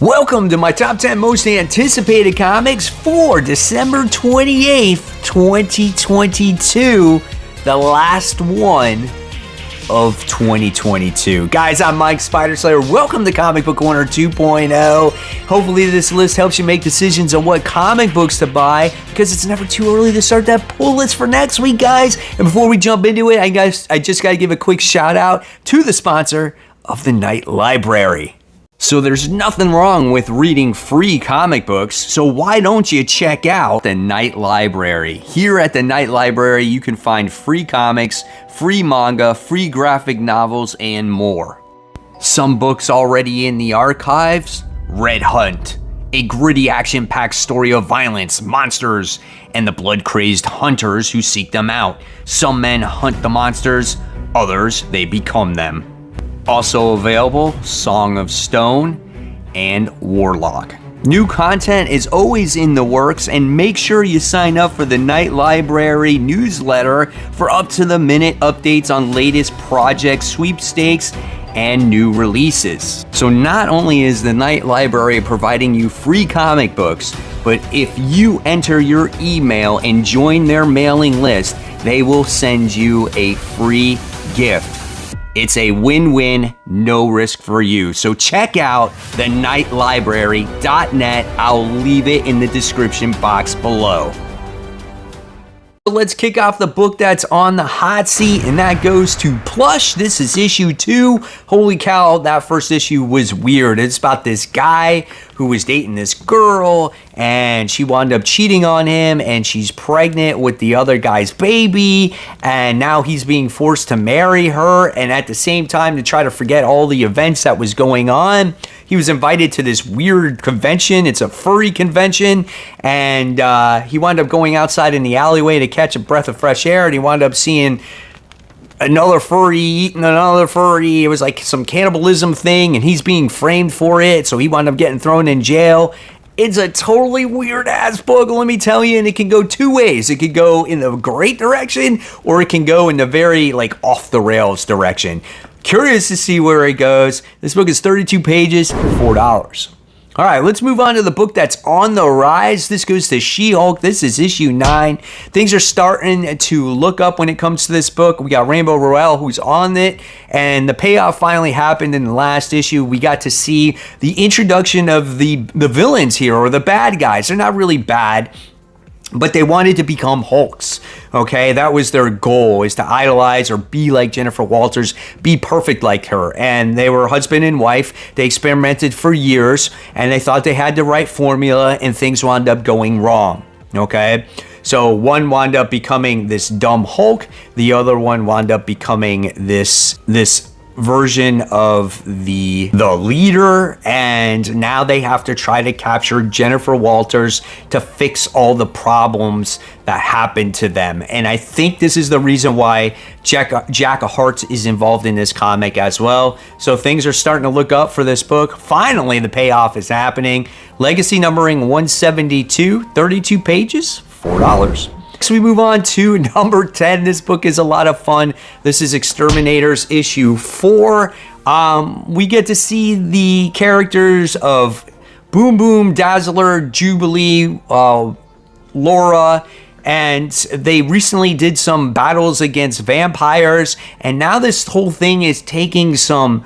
Welcome to my top 10 most anticipated comics for December 28th, 2022, the last one of 2022. Guys, I'm Mike Spider Slayer. Welcome to Comic Book Corner 2.0. Hopefully this list helps you make decisions on what comic books to buy, because it's never too early to start that pull list for next week, guys. And before we jump into it, I just got to give a quick shout out to the sponsor of the Night Library. So there's nothing wrong with reading free comic books, so why don't you check out the Night Library? Here at the Night Library, you can find free comics, free manga, free graphic novels, and more. Some books already in the archives: Red Hunt, a gritty action-packed story of violence, monsters, and the blood-crazed hunters who seek them out. Some men hunt the monsters, others, they become them. Also available, Song of Stone and Warlock. New content is always in the works, and make sure you sign up for the Night Library newsletter for up-to-the-minute updates on latest projects, sweepstakes, and new releases. So not only is the Night Library providing you free comic books, but if you enter your email and join their mailing list, they will send you a free gift. It's a win-win, no risk for you. So check out the nightlibrary.net. I'll leave it in the description box below. Let's kick off the book that's on the hot seat, and that goes to Plush. This is issue 2. Holy cow, that first issue was weird. It's about this guy who was dating this girl, and she wound up cheating on him, and she's pregnant with the other guy's baby, and now he's being forced to marry her, and at the same time, to try to forget all the events that was going on, he was invited to this weird convention. It's a furry convention, and he wound up going outside in the alleyway to catch a breath of fresh air, and he wound up seeing another furry eating another furry. It was like some cannibalism thing, and he's being framed for it, so he wound up getting thrown in jail. It's a totally weird-ass book, let me tell you, and it can go two ways. It could go in the great direction, or it can go in the very, off-the-rails direction. Curious to see where it goes. This book is 32 pages, $4. All right, let's move on to the book that's on the rise. This goes to She-Hulk. This is issue 9. Things are starting to look up when it comes to this book. We got Rainbow Rowell, who's on it, and the payoff finally happened in the last issue. We got to see the introduction of the villains here, or the bad guys. They're not really bad, but they wanted to become Hulks, okay? That was their goal, is to idolize or be like Jennifer Walters, be perfect like her. And they were husband and wife. They experimented for years, and they thought they had the right formula, and things wound up going wrong, okay? So one wound up becoming this dumb Hulk. The other one wound up becoming this version of the leader, and now they have to try to capture Jennifer Walters to fix all the problems that happened to them. And I think this is the reason why Jack of Hearts is involved in this comic as well. So things are starting to look up for this book. Finally, the payoff is happening. Legacy numbering 172, 32 pages, $4. Next, we move on to number 10. This book is a lot of fun. This is Exterminators issue 4. We get to see the characters of Boom Boom, Dazzler, Jubilee, Laura, and they recently did some battles against vampires, and now this whole thing is taking some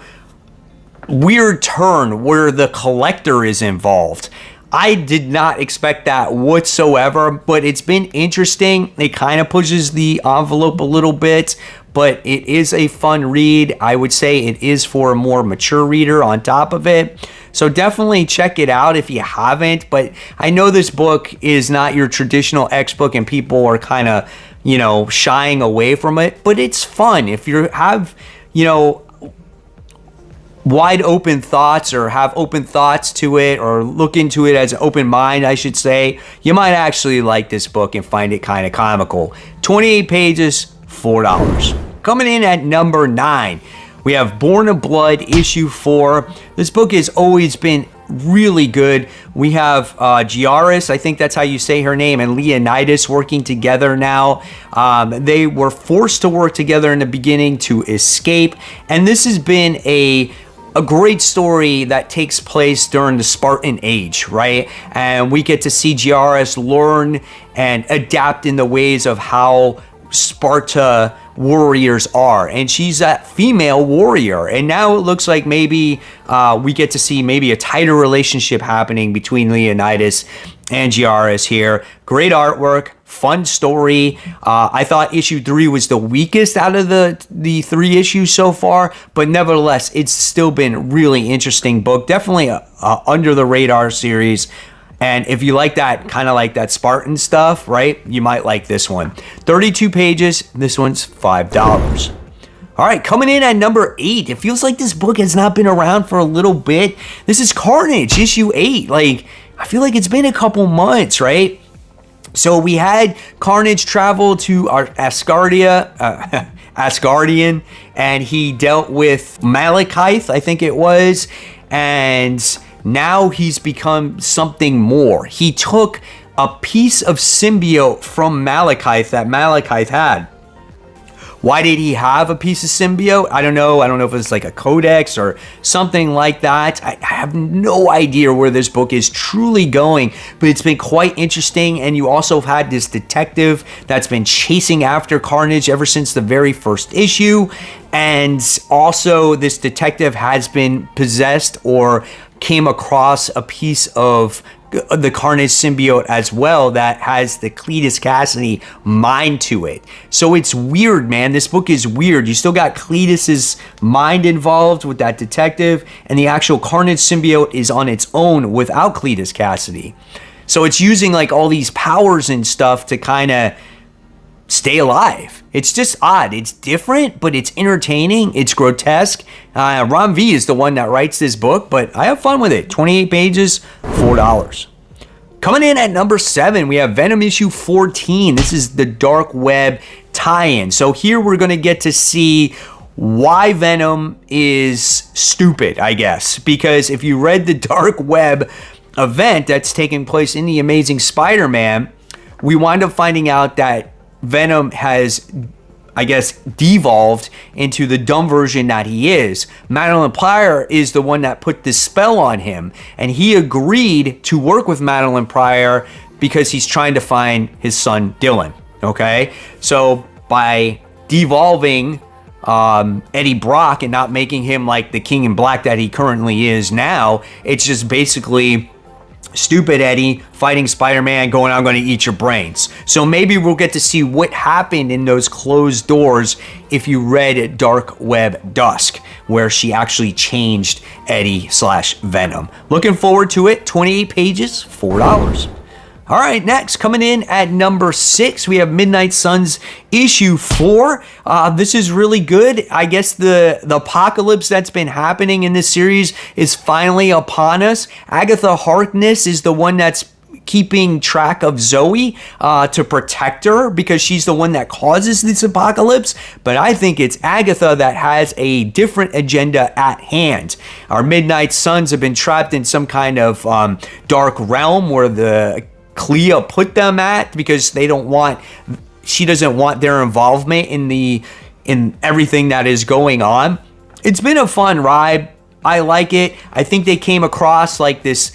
weird turn where the Collector is involved. I did not expect that whatsoever, but it's been interesting. It kind of pushes the envelope a little bit, but it is a fun read. I would say it is for a more mature reader on top of it. So definitely check it out if you haven't. But I know this book is not your traditional X book, and people are kind of, shying away from it. But it's fun. If you have, wide open thoughts, or have open thoughts to it, or look into it as an open mind, I should say, you might actually like this book and find it kind of comical. 28 pages, $4. Coming in at number 9, we have Born of Blood issue 4. This book has always been really good. We have Giaris, I think that's how you say her name, and Leonidas working together now. They were forced to work together in the beginning to escape, and this has been a a great story that takes place during the Spartan age, right? And we get to see GRS learn and adapt in the ways of how Sparta warriors are, and she's a female warrior, and now it looks like maybe we get to see maybe a tighter relationship happening between Leonidas and GRS here. Great artwork, fun story. I thought issue 3 was the weakest out of the 3 issues so far, but nevertheless, it's still been really interesting book. Definitely a under the radar series. And if you like that, kind of like that Spartan stuff, right, you might like this one. 32 pages. This one's $5. All right, coming in at number 8. It feels like this book has not been around for a little bit. This is Carnage, issue 8. Like, I feel like it's been a couple months, right? So we had Carnage travel to our Asgardian, and he dealt with Malekith, I think it was, and now he's become something more. He took a piece of symbiote from Malekith that Malekith had. Why did he have a piece of symbiote? I don't know. I don't know if it's like a codex or something like that. I have no idea where this book is truly going, but it's been quite interesting. And you also have had this detective that's been chasing after Carnage ever since the very first issue. And also this detective has been possessed or came across a piece of the Carnage symbiote as well that has the Cletus Cassidy mind to it. So it's weird, man. This book is weird. You still got Cletus's mind involved with that detective, and the actual Carnage symbiote is on its own without Cletus Cassidy. So it's using like all these powers and stuff to kind of stay alive. It's just odd. It's different, but it's entertaining. It's grotesque. Ron V is the one that writes this book, but I have fun with it. 28 pages, $4. Coming in at number 7, we have Venom issue 14. This is the Dark Web tie-in. So here we're going to get to see why Venom is stupid, I guess. Because if you read the Dark Web event that's taking place in The Amazing Spider-Man, we wind up finding out that Venom has, I guess, devolved into the dumb version that he is. Madeline Pryor is the one that put this spell on him, and he agreed to work with Madeline Pryor because he's trying to find his son Dylan. Okay, so by devolving Eddie Brock and not making him like the King in Black that he currently is now, it's just basically stupid Eddie fighting Spider-Man going, I'm going to eat your brains. So maybe we'll get to see what happened in those closed doors if you read Dark Web Dusk, where she actually changed Eddie/Venom. Looking forward to it. 28 pages, $4. All right, next, coming in at number 6, we have Midnight Suns issue 4. This is really good. I guess the apocalypse that's been happening in this series is finally upon us. Agatha Harkness is the one that's keeping track of Zoe to protect her because she's the one that causes this apocalypse. But I think it's Agatha that has a different agenda at hand. Our Midnight Suns have been trapped in some kind of dark realm where the Clea put them at because she doesn't want their involvement in everything that is going on. It's been a fun ride. I like it. I think they came across like this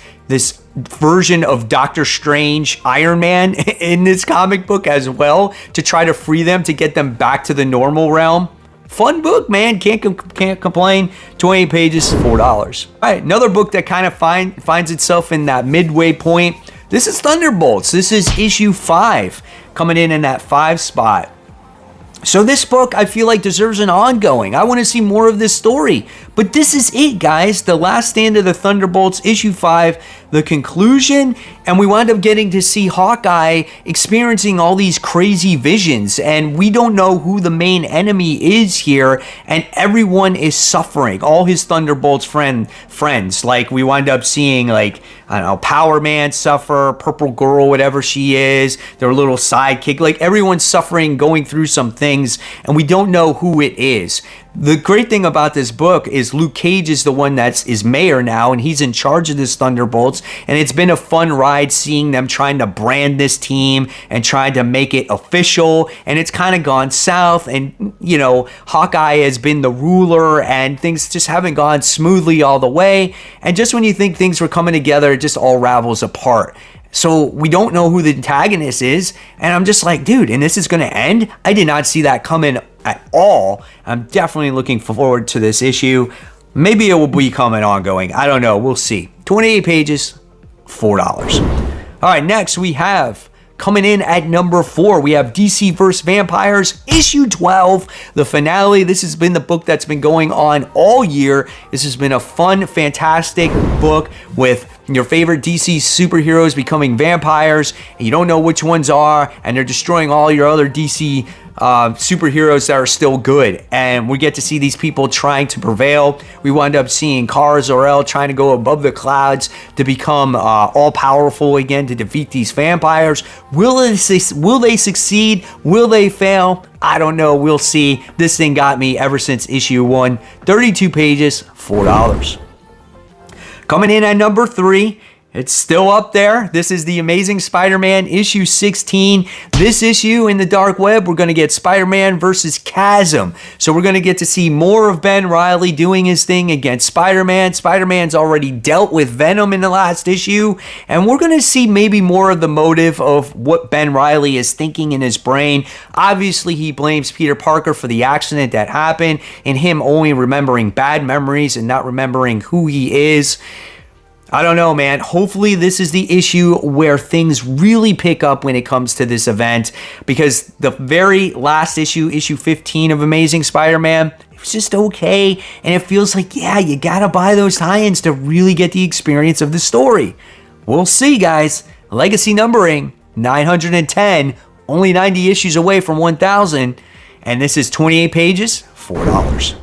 version of Doctor Strange Iron Man in this comic book as well to try to free them, to get them back to the normal realm. Fun book, man. Can't complain. 28 pages, $4. All right, another book that kind of finds itself in that midway point. This is Thunderbolts. This is issue 5, coming in that 5 spot. So this book, I feel like, deserves an ongoing. I want to see more of this story. But this is it, guys. The last stand of the Thunderbolts, issue 5, the conclusion. And we wind up getting to see Hawkeye experiencing all these crazy visions. And we don't know who the main enemy is here. And everyone is suffering. All his Thunderbolts friends. Like, we wind up seeing, like, I don't know, Power Man suffer, Purple Girl, whatever she is, their little sidekick. Like, everyone's suffering, going through some things, and we don't know who it is. The great thing about this book is Luke Cage is the one is mayor now, and he's in charge of this Thunderbolts, and it's been a fun ride seeing them trying to brand this team and trying to make it official, and it's kind of gone south, and, you know, Hawkeye has been the ruler, and things just haven't gone smoothly all the way, and just when you think things were coming together, it just all ravels apart. So we don't know who the antagonist is, and I'm just like, dude, and this is going to end? I did not see that coming at all. I'm definitely looking forward to this issue. Maybe it will become an ongoing. I don't know. We'll see. 28 pages, $4. All right, next we have, coming in at number 4, we have DC vs. Vampires, issue 12, the finale. This has been the book that's been going on all year. This has been a fun, fantastic book with your favorite DC superheroes becoming vampires, and you don't know which ones are, and they're destroying all your other DC superheroes that are still good. And we get to see these people trying to prevail. We wind up seeing Kara Zor-El trying to go above the clouds to become all-powerful again to defeat these vampires. Will they succeed? Will they fail? I don't know. We'll see. This thing got me ever since issue 1. 32 pages, $4. Coming in at number 3, it's still up there. This is The Amazing Spider-Man issue 16. This issue in the dark web, we're going to get Spider-Man versus Chasm. So we're going to get to see more of Ben Reilly doing his thing against Spider-Man. Spider-Man's already dealt with Venom in the last issue, and we're going to see maybe more of the motive of what Ben Reilly is thinking in his brain. Obviously, he blames Peter Parker for the accident that happened and him only remembering bad memories and not remembering who he is. I don't know, man. Hopefully this is the issue where things really pick up when it comes to this event, because the very last issue, issue 15 of Amazing Spider-Man, it was just okay, and it feels like, yeah, you gotta buy those tie-ins to really get the experience of the story. We'll see, guys. Legacy numbering, 910, only 90 issues away from 1,000, and this is 28 pages, $4.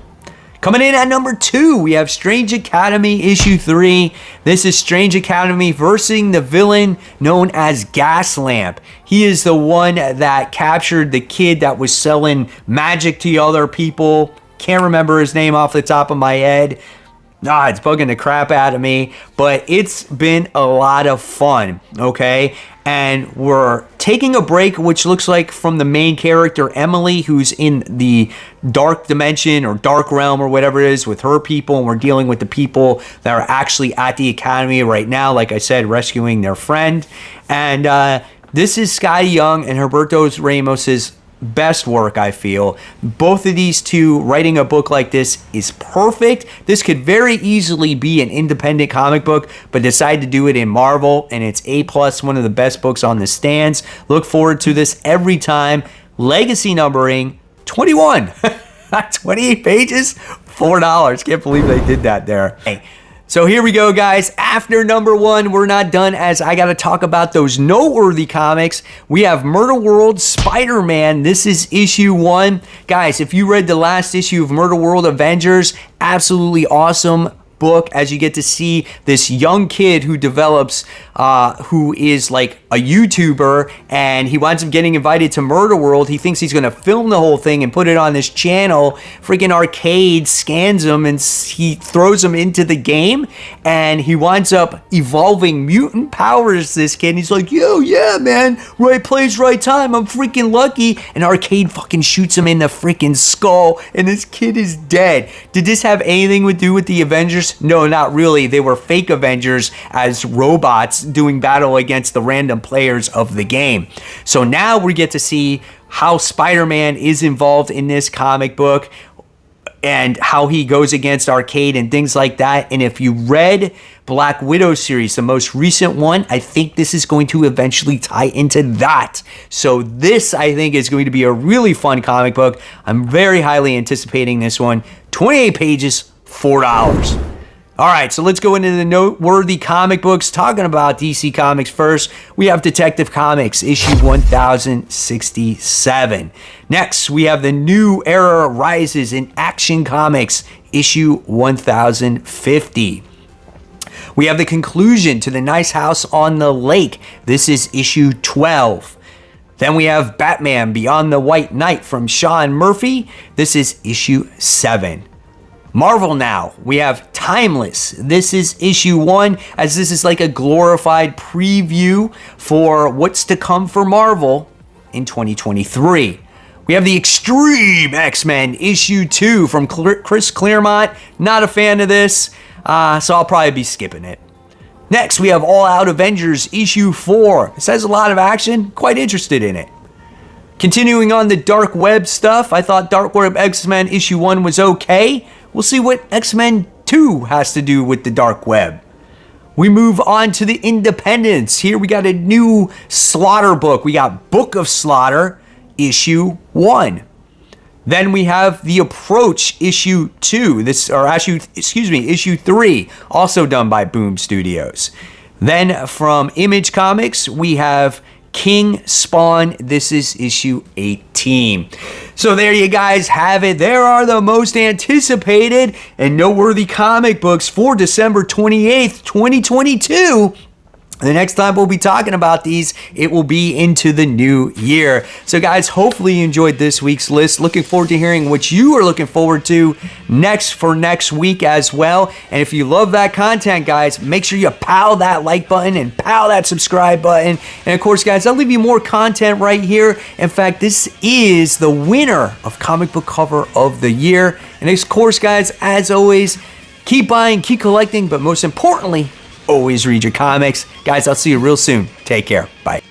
Coming in at number 2, we have Strange Academy issue 3. This is Strange Academy versus the villain known as Gaslamp. He is the one that captured the kid that was selling magic to other people. Can't remember his name off the top of my head. It's bugging the crap out of me, but it's been a lot of fun, okay? And we're taking a break, which looks like from the main character, Emily, who's in the dark dimension or dark realm or whatever it is with her people, and we're dealing with the people that are actually at the academy right now, like I said, rescuing their friend. And this is Sky Young and Humberto Ramos's best work, I feel. Both of these two writing a book like this is perfect. This could very easily be an independent comic book, but decide to do it in Marvel, and it's A+, one of the best books on the stands. Look forward to this every time. Legacy numbering 21. 28 pages, $4. Can't believe they did that there. Hey. So here we go, guys. After number 1, we're not done, as I got to talk about those noteworthy comics. We have Murderworld Spider-Man. This is issue 1. Guys, if you read the last issue of Murderworld Avengers, absolutely awesome book, as you get to see this young kid who develops, who is like a YouTuber, and he winds up getting invited to Murderworld. He thinks he's going to film the whole thing and put it on his channel. Freaking Arcade scans him and he throws him into the game, and he winds up evolving mutant powers, this kid. And he's like, yo, yeah, man, right place, right time. I'm freaking lucky. And Arcade fucking shoots him in the freaking skull, and this kid is dead. Did this have anything to do with the Avengers? No, not really. They were fake Avengers as robots doing battle against the random players of the game. So now we get to see how Spider-Man is involved in this comic book and how he goes against Arcade and things like that. And if you read Black Widow series, the most recent one, I think this is going to eventually tie into that. So this, I think, is going to be a really fun comic book. I'm very highly anticipating this one. 28 pages, $4. All right, so let's go into the noteworthy comic books. Talking about DC Comics first, we have Detective Comics, issue 1067. Next, we have The New Era Rises in Action Comics, issue 1050. We have the conclusion to The Nice House on the Lake. This is issue 12. Then we have Batman Beyond the White Knight from Sean Murphy. This is issue 7. Marvel now, we have Timeless. This is issue 1, as this is like a glorified preview for what's to come for Marvel in 2023. We have the Extreme X-Men issue 2 from Chris Claremont. Not a fan of this, so I'll probably be skipping it. Next, we have All Out Avengers issue 4. This has a lot of action, quite interested in it. Continuing on the Dark Web stuff, I thought Dark Web X-Men issue 1 was okay. We'll see what X-Men 2 has to do with the Dark Web. We move on to the Independents. Here we got a new Slaughter book. We got Book of Slaughter issue 1. Then we have The Approach issue 2. Issue 3, also done by Boom Studios. Then from Image Comics, we have King Spawn. This is issue 18. So there you guys have it. There are the most anticipated and noteworthy comic books for December 28th, 2022. The next time we'll be talking about these, it will be into the new year. So guys, hopefully you enjoyed this week's list. Looking forward to hearing what you are looking forward to next week as well. And if you love that content, guys, make sure you pow that like button and pow that subscribe button. And of course, guys, I'll leave you more content right here. In fact, this is the winner of Comic Book Cover of the Year. And of course, guys, as always, keep buying, keep collecting, but most importantly, always read your comics. Guys, I'll see you real soon. Take care. Bye.